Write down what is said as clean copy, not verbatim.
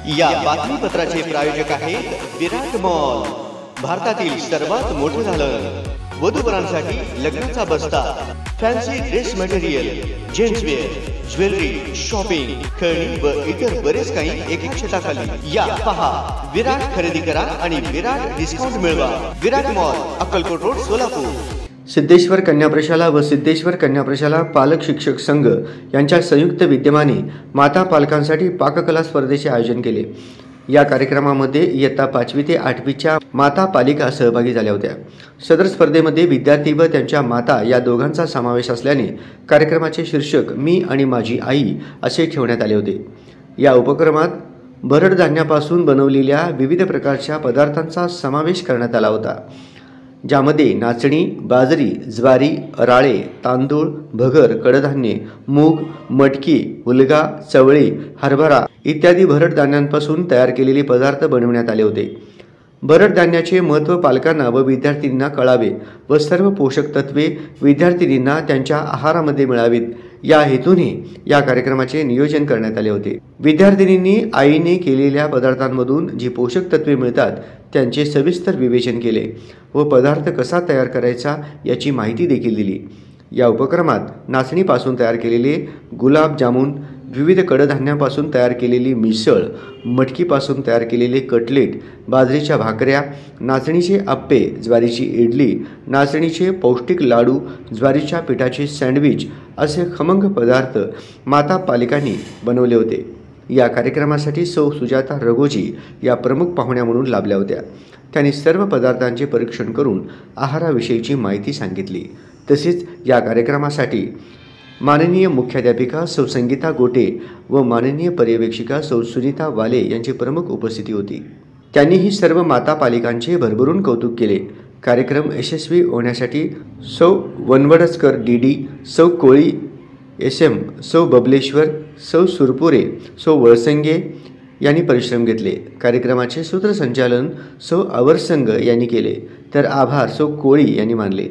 या बातमीपत्राचे प्रायोजक आहेत विराट मॉल, भारतातील सर्वात मोठे दालन, वधूवरांसाठी लग्नाचा बस्ता, fancy dress material, gentswear, jewellery, shopping, खेळणी व इतर बरेच काही एका छताखाली। या पहा, विराट खरेदी करा आणि विराट डिस्काउंट मिळवा। विराट मॉल, अक्कलकोट रोड, सोलापूर। सिद्धेश्वर कन्या प्रशाला व सिद्धेश्वर कन्या प्रशाला पालक शिक्षक संघ यांच्या संयुक्त विद्यमाने माता पालकांसाठी पाककला स्पर्धेचे आयोजन केले। या कार्यक्रमामध्ये इयत्ता 5वी ते 8वीच्या माता पालिका सहभागी झाल्या होत्या। सदर स्पर्धेमध्ये विद्यार्थी व त्यांच्या माता या दोघांचा समावेश असल्याने कार्यक्रमाचे शीर्षक मी आणि माझी आई असे ठेवण्यात आले होते। या उपक्रमात भरड धान्यापासून बनवलेल्या विविध प्रकारच्या पदार्थांचा समावेश करण्यात आला होता, ज्यामध्ये नाचणी, बाजरी, ज्वारी, राळे, तांदूळ, भगर, कडधान्ये, मूग, मटकी, हुलगा, चवळी, हरभरा इत्यादी भरड धान्यांपासून तयार केलेले पदार्थ बनवण्यात आले होते। भरड धान्याचे महत्त्व पालकांना व विद्यार्थ्यांना कळावे व सर्व पोषक तत्वे विद्यार्थिनींना त्यांच्या आहारामध्ये मिळावीत या हेतूने या कार्यक्रमाचे नियोजन करण्यात आले होते। विद्यार्थिनींनी आईने केलेल्या पदार्थांमधून जी पोषक तत्वे मिळतात त्यांचे सविस्तर विवेचन केले व पदार्थ कसा तयार करायचा याची माहिती देखील दिली। या उपक्रमात नाचणीपासून तयार केलेले गुलाबजामुन, विविध कडधान्यापासून तयार केलेली मिसळ, मटकीपासून तयार केलेले कटलेट, बाजरीच्या भाकऱ्या, नाचणीचे आप्पे, ज्वारीची इडली, नाचणीचे पौष्टिक लाडू, ज्वारीच्या पिठाचे सँडविच असे खमंग पदार्थ माता पालिकांनी बनवले होते। या कार्यक्रमासाठी सौ सुजाता रघोजी या प्रमुख पाहुण्या म्हणून लाभल्या होत्या। त्यांनी सर्व पदार्थांचे परीक्षण करून आहाराविषयीची माहिती सांगितली। तसेच या कार्यक्रमासाठी माननीय मुख्याध्यापिका सौ संगीता गोटे व माननीय पर्यवेक्षिका सौ सुनीता वाले यांची प्रमुख उपस्थिती होती। त्यांनीही सर्व माता पालिकांचे भरभरून कौतुक केले। कार्यक्रम यशस्वी होण्यासाठी सौ वनवडसकर डीडी, सौ कोळी SM, सौ बबलेश्वर, सौ सुरपुरे, सौ वळसंगे यांनी परिश्रम घेतले। कार्यक्रमाचे सूत्रसंचालन सौ अवरसंग यांनी केले, तर आभार सौ कोळी यांनी मानले।